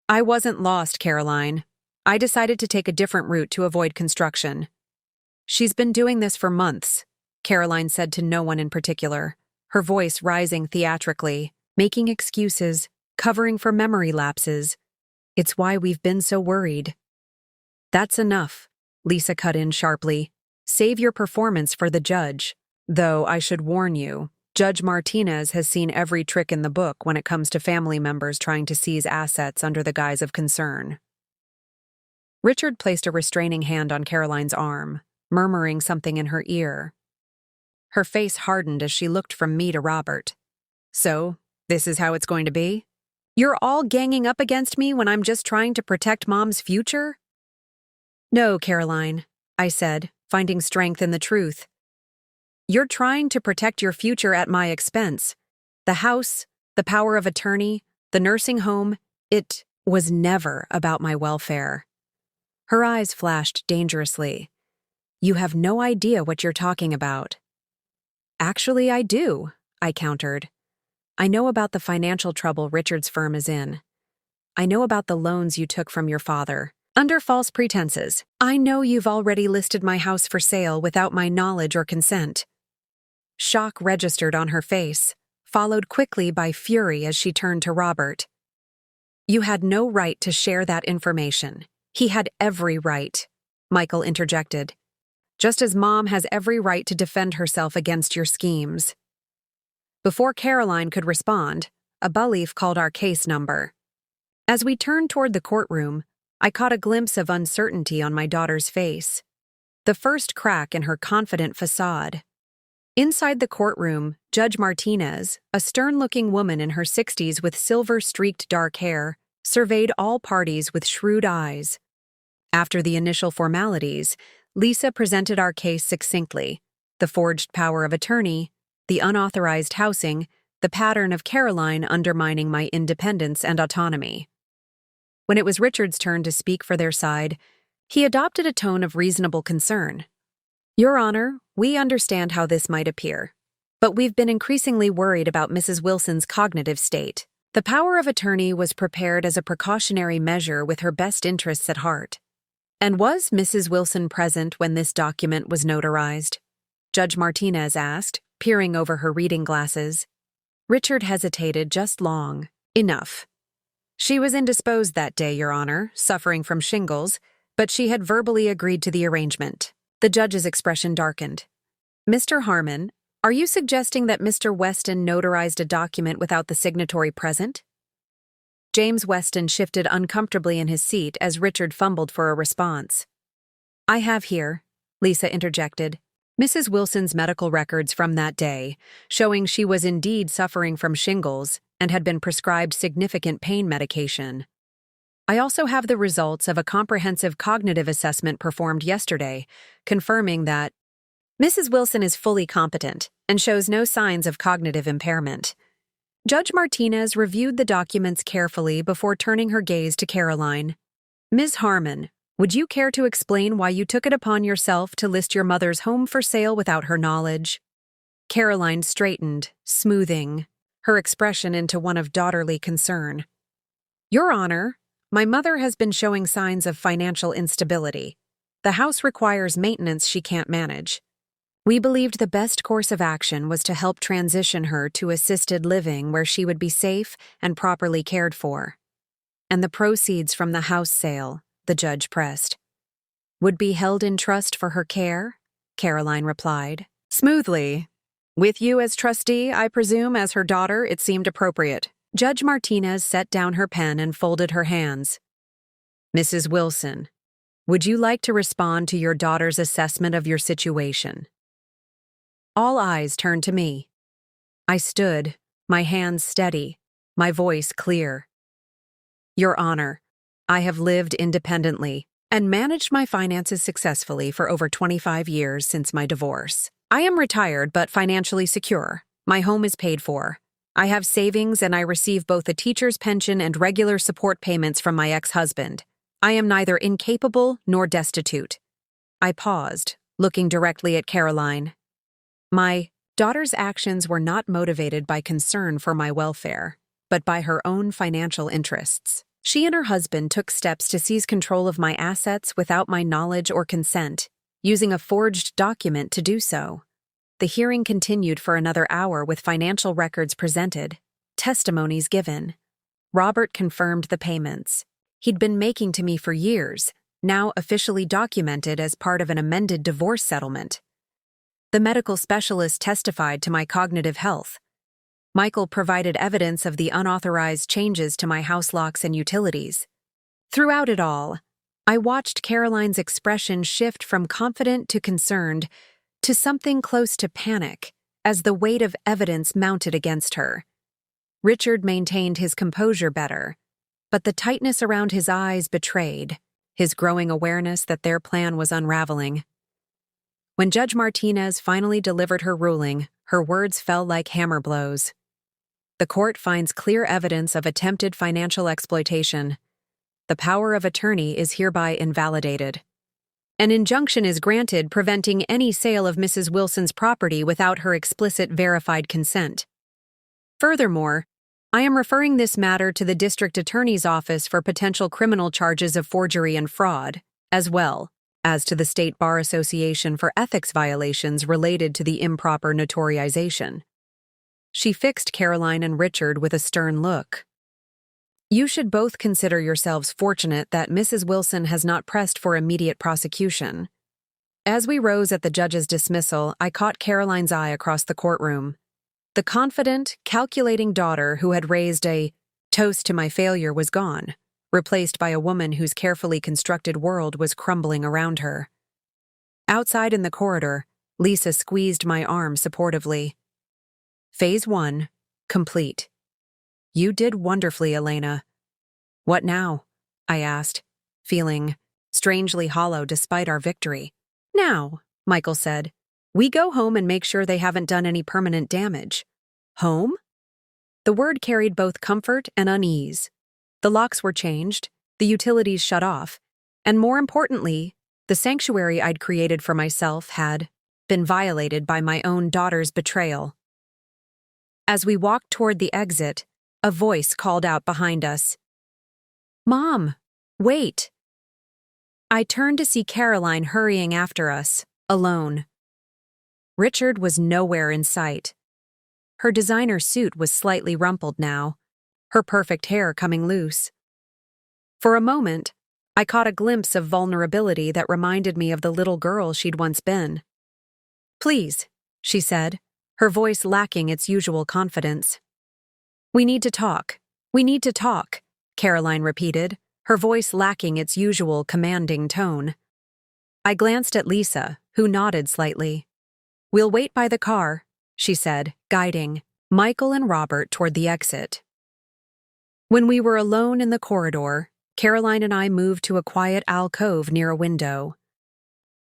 "I wasn't lost, Caroline. I decided to take a different route to avoid construction." "She's been doing this for months," Caroline said to no one in particular, her voice rising theatrically, making excuses, covering for memory lapses. "It's why we've been so worried." "That's enough," Lisa cut in sharply. "Save your performance for the judge. Though I should warn you, Judge Martinez has seen every trick in the book when it comes to family members trying to seize assets under the guise of concern." Richard placed a restraining hand on Caroline's arm, murmuring something in her ear. Her face hardened as she looked from me to Robert. "So, this is how it's going to be? You're all ganging up against me when I'm just trying to protect Mom's future?" "No, Caroline," I said, finding strength in the truth. "You're trying to protect your future at my expense. The house, the power of attorney, the nursing home, it was never about my welfare." Her eyes flashed dangerously. "You have no idea what you're talking about." "Actually, I do," I countered. "I know about the financial trouble Richard's firm is in. I know about the loans you took from your father, under false pretenses. I know you've already listed my house for sale without my knowledge or consent." Shock registered on her face, followed quickly by fury as she turned to Robert. "You had no right to share that information. He had every right," Michael interjected. "Just as Mom has every right to defend herself against your schemes." Before Caroline could respond, a bailiff called our case number. As we turned toward the courtroom, I caught a glimpse of uncertainty on my daughter's face, the first crack in her confident facade. Inside the courtroom, Judge Martinez, a stern-looking woman in her 60s with silver-streaked dark hair, surveyed all parties with shrewd eyes. After the initial formalities, Lisa presented our case succinctly: the forged power of attorney, the unauthorized housing, the pattern of Caroline undermining my independence and autonomy. When it was Richard's turn to speak for their side, He adopted a tone of reasonable concern. Your Honor, we understand how this might appear, but we've been increasingly worried about Mrs. Wilson's cognitive state. The power of attorney was prepared as a precautionary measure with her best interests at heart. And was Mrs. Wilson present when this document was notarized? Judge Martinez asked, peering over her reading glasses. Richard hesitated just long. Enough. She was indisposed that day, Your Honor, suffering from shingles, but she had verbally agreed to the arrangement. The judge's expression darkened. Mr. Harmon, are you suggesting that Mr. Weston notarized a document without the signatory present? James Weston shifted uncomfortably in his seat as Richard fumbled for a response. I have here, Lisa interjected, Mrs. Wilson's medical records from that day, showing she was indeed suffering from shingles and had been prescribed significant pain medication. I also have the results of a comprehensive cognitive assessment performed yesterday, confirming that Mrs. Wilson is fully competent and shows no signs of cognitive impairment. Judge Martinez reviewed the documents carefully before turning her gaze to Caroline. Ms. Harmon, would you care to explain why you took it upon yourself to list your mother's home for sale without her knowledge? Caroline straightened, smoothing her expression into one of daughterly concern. Your Honor, my mother has been showing signs of financial instability. The house requires maintenance she can't manage. We believed the best course of action was to help transition her to assisted living where she would be safe and properly cared for. And the proceeds from the house sale, the judge pressed, would be held in trust for her care? Caroline replied. Smoothly. With you as trustee, I presume, as her daughter, it seemed appropriate. Judge Martinez set down her pen and folded her hands. Mrs. Wilson, would you like to respond to your daughter's assessment of your situation? All eyes turned to me. I stood, my hands steady, my voice clear. Your Honor, I have lived independently and managed my finances successfully for over 25 years since my divorce. I am retired but financially secure. My home is paid for. I have savings and I receive both a teacher's pension and regular support payments from my ex-husband. I am neither incapable nor destitute. I paused, looking directly at Caroline. My daughter's actions were not motivated by concern for my welfare, but by her own financial interests. She and her husband took steps to seize control of my assets without my knowledge or consent, using a forged document to do so. The hearing continued for another hour with financial records presented, testimonies given. Robert confirmed the payments he'd been making to me for years, now officially documented as part of an amended divorce settlement. The medical specialist testified to my cognitive health. Michael provided evidence of the unauthorized changes to my house locks and utilities. Throughout it all, I watched Caroline's expression shift from confident to concerned to something close to panic as the weight of evidence mounted against her. Richard maintained his composure better, but the tightness around his eyes betrayed his growing awareness that their plan was unraveling. When Judge Martinez finally delivered her ruling, her words fell like hammer blows. The court finds clear evidence of attempted financial exploitation. The power of attorney is hereby invalidated. An injunction is granted preventing any sale of Mrs. Wilson's property without her explicit verified consent. Furthermore, I am referring this matter to the district attorney's office for potential criminal charges of forgery and fraud, as well as to the State Bar Association for ethics violations related to the improper notarization. She fixed Caroline and Richard with a stern look. You should both consider yourselves fortunate that Mrs. Wilson has not pressed for immediate prosecution. As we rose at the judge's dismissal, I caught Caroline's eye across the courtroom. The confident, calculating daughter who had raised a toast to my failure was gone, replaced by a woman whose carefully constructed world was crumbling around her. Outside in the corridor, Lisa squeezed my arm supportively. Phase 1, complete. You did wonderfully, Elena. What now? I asked, feeling strangely hollow despite our victory. Now, Michael said, we go home and make sure they haven't done any permanent damage. Home? The word carried both comfort and unease. The locks were changed, the utilities shut off, And more importantly, the sanctuary I'd created for myself had been violated by my own daughter's betrayal. As we walked toward the exit, a voice called out behind us, "Mom, wait!" I turned to see Caroline hurrying after us, alone. Richard was nowhere in sight. Her designer suit was slightly rumpled now, her perfect hair coming loose. For a moment, I caught a glimpse of vulnerability that reminded me of the little girl she'd once been. "Please," she said, her voice lacking its usual confidence. "We need to talk. We need to talk," Caroline repeated, her voice lacking its usual commanding tone. I glanced at Lisa, who nodded slightly. "We'll wait by the car," she said, guiding Michael and Robert toward the exit. When we were alone in the corridor, Caroline and I moved to a quiet alcove near a window.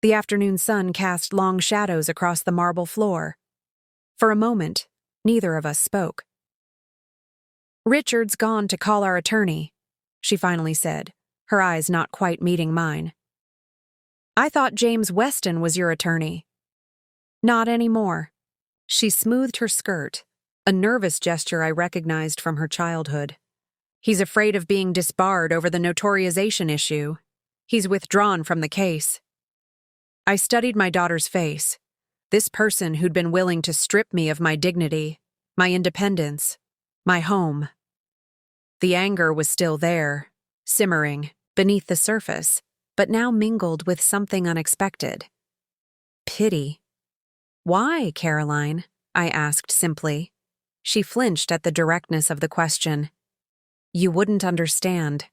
The afternoon sun cast long shadows across the marble floor. For a moment, neither of us spoke. "Richard's gone to call our attorney," she finally said, her eyes not quite meeting mine. "I thought James Weston was your attorney." "Not anymore." She smoothed her skirt, a nervous gesture I recognized from her childhood. "He's afraid of being disbarred over the notarization issue. He's withdrawn from the case." I studied my daughter's face, this person who'd been willing to strip me of my dignity, my independence, my home. The anger was still there, simmering, beneath the surface, but now mingled with something unexpected. Pity. "Why, Caroline?" I asked simply. She flinched at the directness of the question. "You wouldn't understand."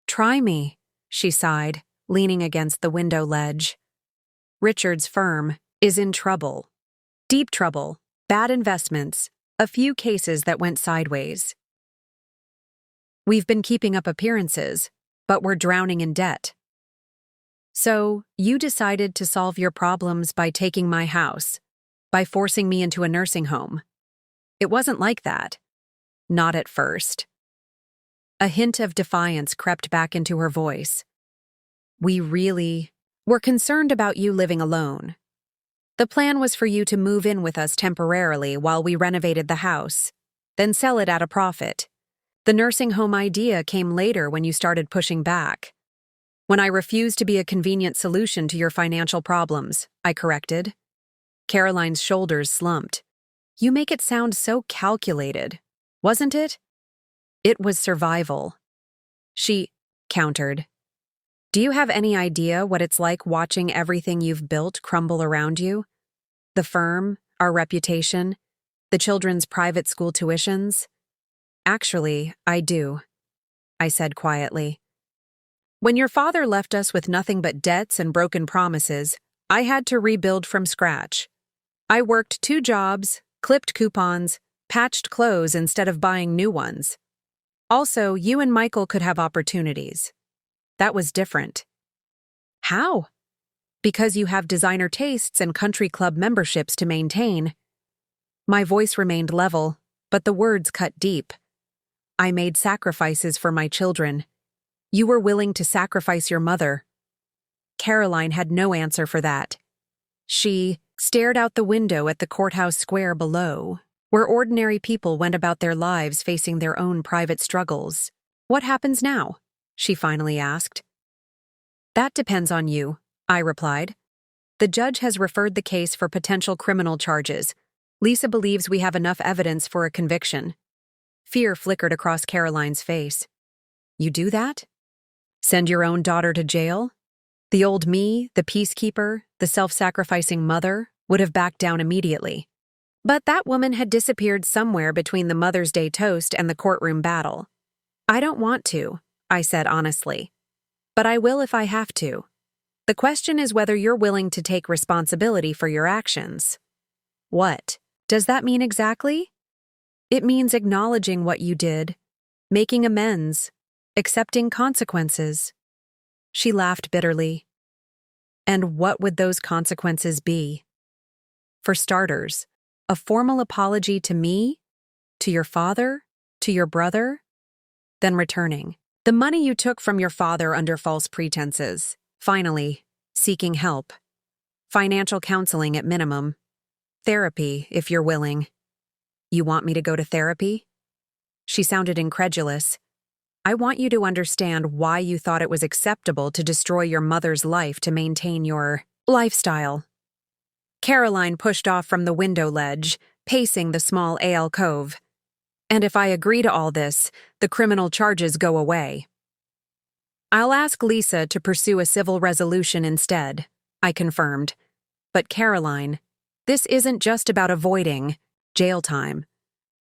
"Try me," she sighed, leaning against the window ledge. "Richard's firm is in trouble. Deep trouble, bad investments, a few cases that went sideways. We've been keeping up appearances, but we're drowning in debt. So, you decided to solve your problems by taking my house, by forcing me into a nursing home. It wasn't like that. Not at first." A hint of defiance crept back into her voice. "We really were concerned about you living alone. The plan was for you to move in with us temporarily while we renovated the house, then sell it at a profit. The nursing home idea came later when you started pushing back. When I refused to be a convenient solution to your financial problems, I corrected." Caroline's shoulders slumped. "You make it sound so calculated, wasn't it?" "It was survival," she countered. "Do you have any idea what it's like watching everything you've built crumble around you? The firm, our reputation, the children's private school tuitions?" "Actually, I do," I said quietly. "When your father left us with nothing but debts and broken promises, I had to rebuild from scratch. I worked 2 jobs, clipped coupons, patched clothes instead of buying new ones. Also, you and Michael could have opportunities. That was different." "How?" "Because you have designer tastes and country club memberships to maintain." My voice remained level, but the words cut deep. "I made sacrifices for my children. You were willing to sacrifice your mother." Caroline had no answer for that. She stared out the window at the courthouse square below, where ordinary people went about their lives facing their own private struggles. "What happens now?" she finally asked. "That depends on you," I replied. "The judge has referred the case for potential criminal charges. Lisa believes we have enough evidence for a conviction." Fear flickered across Caroline's face. "You do that? Send your own daughter to jail?" The old me, the peacekeeper, the self-sacrificing mother, would have backed down immediately. But that woman had disappeared somewhere between the Mother's Day toast and the courtroom battle. "I don't want to," I said honestly. "But I will if I have to. The question is whether you're willing to take responsibility for your actions." "What does that mean exactly?" "It means acknowledging what you did, making amends, accepting consequences." She laughed bitterly. "And what would those consequences be?" "For starters, a formal apology to me, to your father, to your brother, then returning." The money you took from your father under false pretenses. Finally, seeking help. Financial counseling at minimum. Therapy, if you're willing. You want me to go to therapy? She sounded incredulous. I want you to understand why you thought it was acceptable to destroy your mother's life to maintain your lifestyle. Caroline pushed off from the window ledge, pacing the small alcove. And if I agree to all this, the criminal charges go away. I'll ask Lisa to pursue a civil resolution instead, I confirmed. But Caroline, this isn't just about avoiding jail time.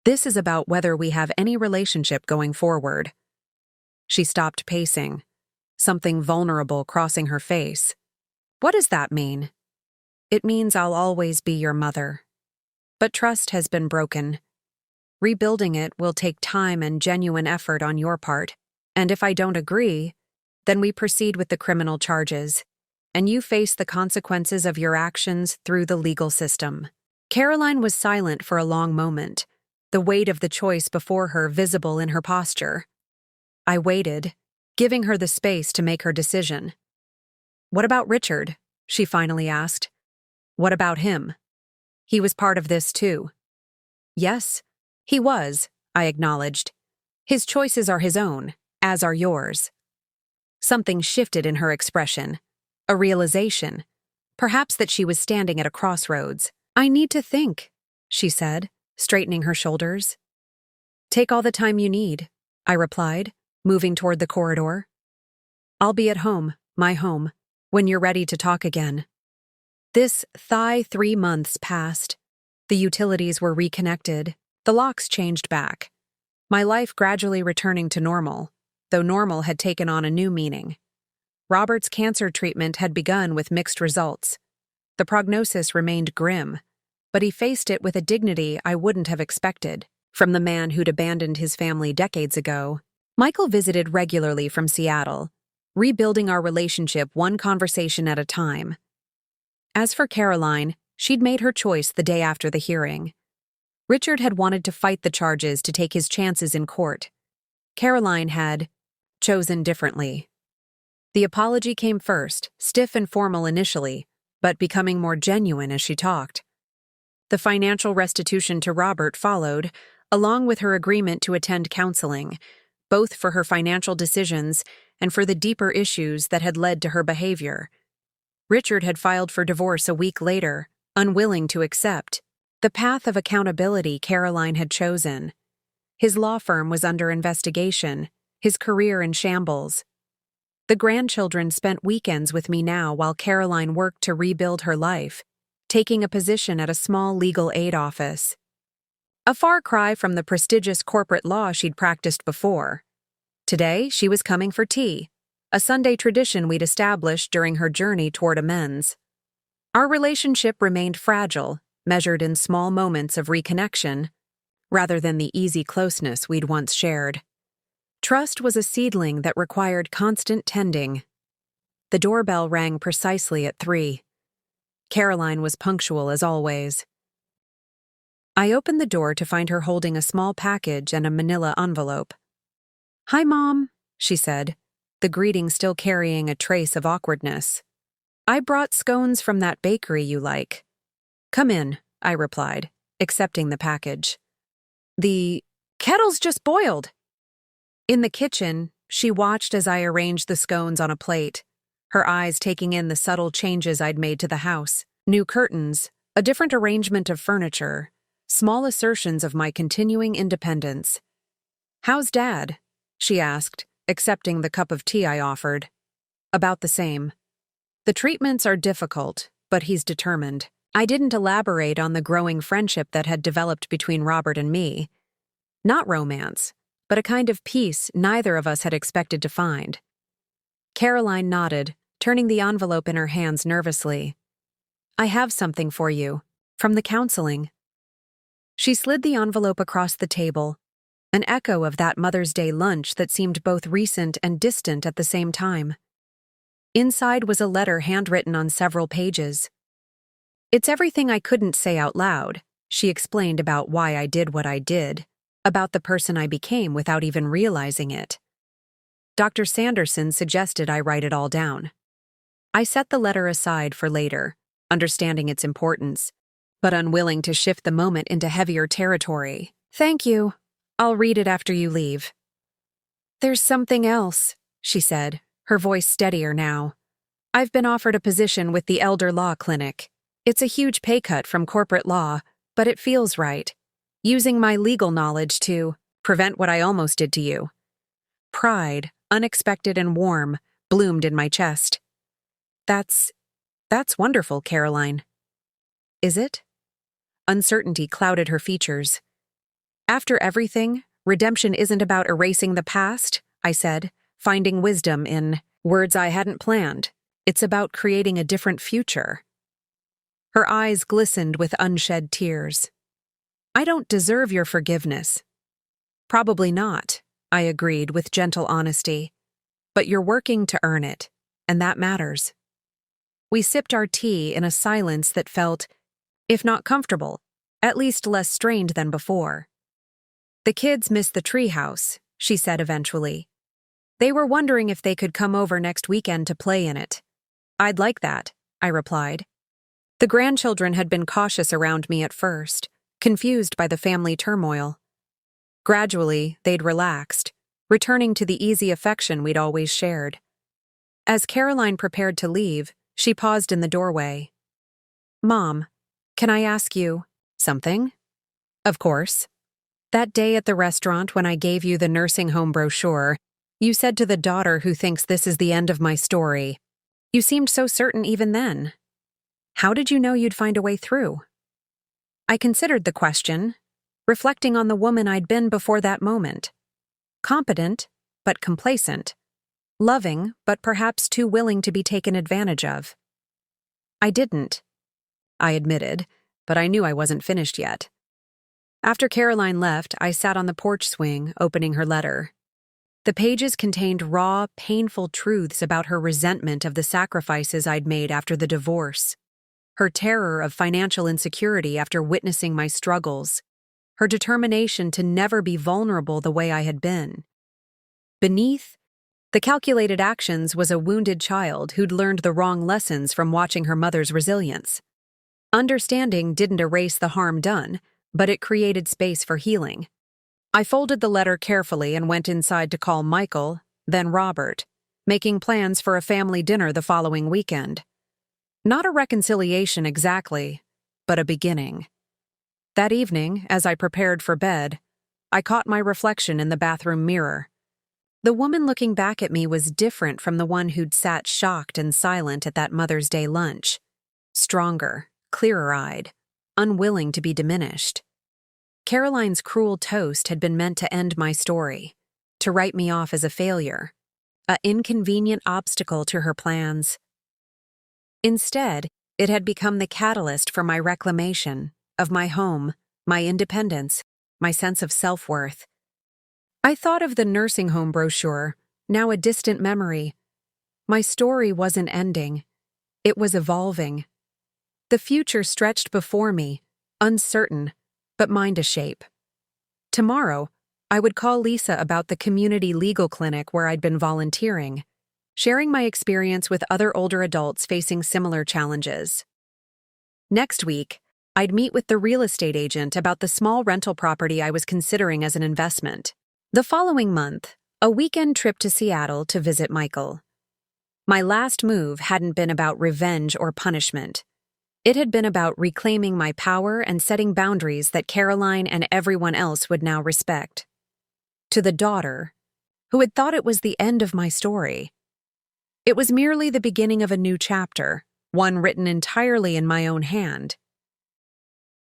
This is about whether we have any relationship going forward. She stopped pacing, something vulnerable crossing her face. What does that mean? It means I'll always be your mother. But trust has been broken. Rebuilding it will take time and genuine effort on your part, and if I don't agree, then we proceed with the criminal charges, and you face the consequences of your actions through the legal system. Caroline was silent for a long moment, the weight of the choice before her visible in her posture. I waited, giving her the space to make her decision. What about Richard? She finally asked. What about him? He was part of this too. Yes, he was, I acknowledged. His choices are his own, as are yours. Something shifted in her expression. A realization. Perhaps that she was standing at a crossroads. I need to think, she said, straightening her shoulders. Take all the time you need, I replied, moving toward the corridor. I'll be at home, my home, when you're ready to talk again. This 3 months passed. The utilities were reconnected. The locks changed back. My life gradually returning to normal, though normal had taken on a new meaning. Robert's cancer treatment had begun with mixed results. The prognosis remained grim, but he faced it with a dignity I wouldn't have expected from the man who'd abandoned his family decades ago. Michael visited regularly from Seattle, rebuilding our relationship one conversation at a time. As for Caroline, she'd made her choice the day after the hearing. Richard had wanted to fight the charges to take his chances in court. Caroline had chosen differently. The apology came first, stiff and formal initially, but becoming more genuine as she talked. The financial restitution to Robert followed, along with her agreement to attend counseling, both for her financial decisions and for the deeper issues that had led to her behavior. Richard had filed for divorce a week later, unwilling to accept the path of accountability Caroline had chosen. His law firm was under investigation, his career in shambles. The grandchildren spent weekends with me now while Caroline worked to rebuild her life, taking a position at a small legal aid office. A far cry from the prestigious corporate law she'd practiced before. Today, she was coming for tea, a Sunday tradition we'd established during her journey toward amends. Our relationship remained fragile, measured in small moments of reconnection, rather than the easy closeness we'd once shared. Trust was a seedling that required constant tending. The doorbell rang precisely at 3. Caroline was punctual as always. I opened the door to find her holding a small package and a manila envelope. "Hi, Mom," she said, the greeting still carrying a trace of awkwardness. "I brought scones from that bakery you like." "Come in," I replied, accepting the package. "The kettle's just boiled." In the kitchen, she watched as I arranged the scones on a plate, her eyes taking in the subtle changes I'd made to the house. New curtains, a different arrangement of furniture, small assertions of my continuing independence. "How's Dad?" she asked, accepting the cup of tea I offered. "About the same. The treatments are difficult, but he's determined." I didn't elaborate on the growing friendship that had developed between Robert and me. Not romance, but a kind of peace neither of us had expected to find. Caroline nodded, turning the envelope in her hands nervously. "I have something for you, from the counseling." She slid the envelope across the table, an echo of that Mother's Day lunch that seemed both recent and distant at the same time. Inside was a letter handwritten on several pages. "It's everything I couldn't say out loud," she explained about why I did what I did, about the person I became without even realizing it. Dr. Sanderson suggested I write it all down. I set the letter aside for later, understanding its importance, but unwilling to shift the moment into heavier territory. Thank you. I'll read it after you leave. There's something else, she said, her voice steadier now. I've been offered a position with the Elder Law Clinic. It's a huge pay cut from corporate law, but it feels right. Using my legal knowledge to prevent what I almost did to you. Pride, unexpected and warm, bloomed in my chest. That's wonderful, Caroline. Is it? Uncertainty clouded her features. After everything, redemption isn't about erasing the past, I said, finding wisdom in words I hadn't planned. It's about creating a different future. Her eyes glistened with unshed tears. I don't deserve your forgiveness. Probably not, I agreed with gentle honesty. But you're working to earn it, and that matters. We sipped our tea in a silence that felt, if not comfortable, at least less strained than before. The kids missed the treehouse, she said eventually. They were wondering if they could come over next weekend to play in it. I'd like that, I replied. The grandchildren had been cautious around me at first, confused by the family turmoil. Gradually, they'd relaxed, returning to the easy affection we'd always shared. As Caroline prepared to leave, she paused in the doorway. Mom, can I ask you something? Of course. That day at the restaurant when I gave you the nursing home brochure, you said to the daughter who thinks this is the end of my story. You seemed so certain even then. How did you know you'd find a way through? I considered the question, reflecting on the woman I'd been before that moment. Competent, but complacent. Loving, but perhaps too willing to be taken advantage of. I didn't, I admitted, but I knew I wasn't finished yet. After Caroline left, I sat on the porch swing, opening her letter. The pages contained raw, painful truths about her resentment of the sacrifices I'd made after the divorce, her terror of financial insecurity after witnessing my struggles, her determination to never be vulnerable the way I had been. Beneath, the calculated actions was a wounded child who'd learned the wrong lessons from watching her mother's resilience. Understanding didn't erase the harm done, but it created space for healing. I folded the letter carefully and went inside to call Michael, then Robert, making plans for a family dinner the following weekend. Not a reconciliation exactly, but a beginning. That evening, as I prepared for bed, I caught my reflection in the bathroom mirror. The woman looking back at me was different from the one who'd sat shocked and silent at that Mother's Day lunch. Stronger, clearer-eyed, unwilling to be diminished. Caroline's cruel toast had been meant to end my story, to write me off as a failure, an inconvenient obstacle to her plans. Instead, it had become the catalyst for my reclamation of my home, my independence, my sense of self-worth. I thought of the nursing home brochure, now a distant memory. My story wasn't ending. It was evolving. The future stretched before me, uncertain, but mine to shape. Tomorrow, I would call Lisa about the community legal clinic where I'd been volunteering, sharing my experience with other older adults facing similar challenges. Next week, I'd meet with the real estate agent about the small rental property I was considering as an investment. The following month, a weekend trip to Seattle to visit Michael. My last move hadn't been about revenge or punishment. It had been about reclaiming my power and setting boundaries that Caroline and everyone else would now respect. To the daughter, who had thought it was the end of my story, it was merely the beginning of a new chapter, one written entirely in my own hand.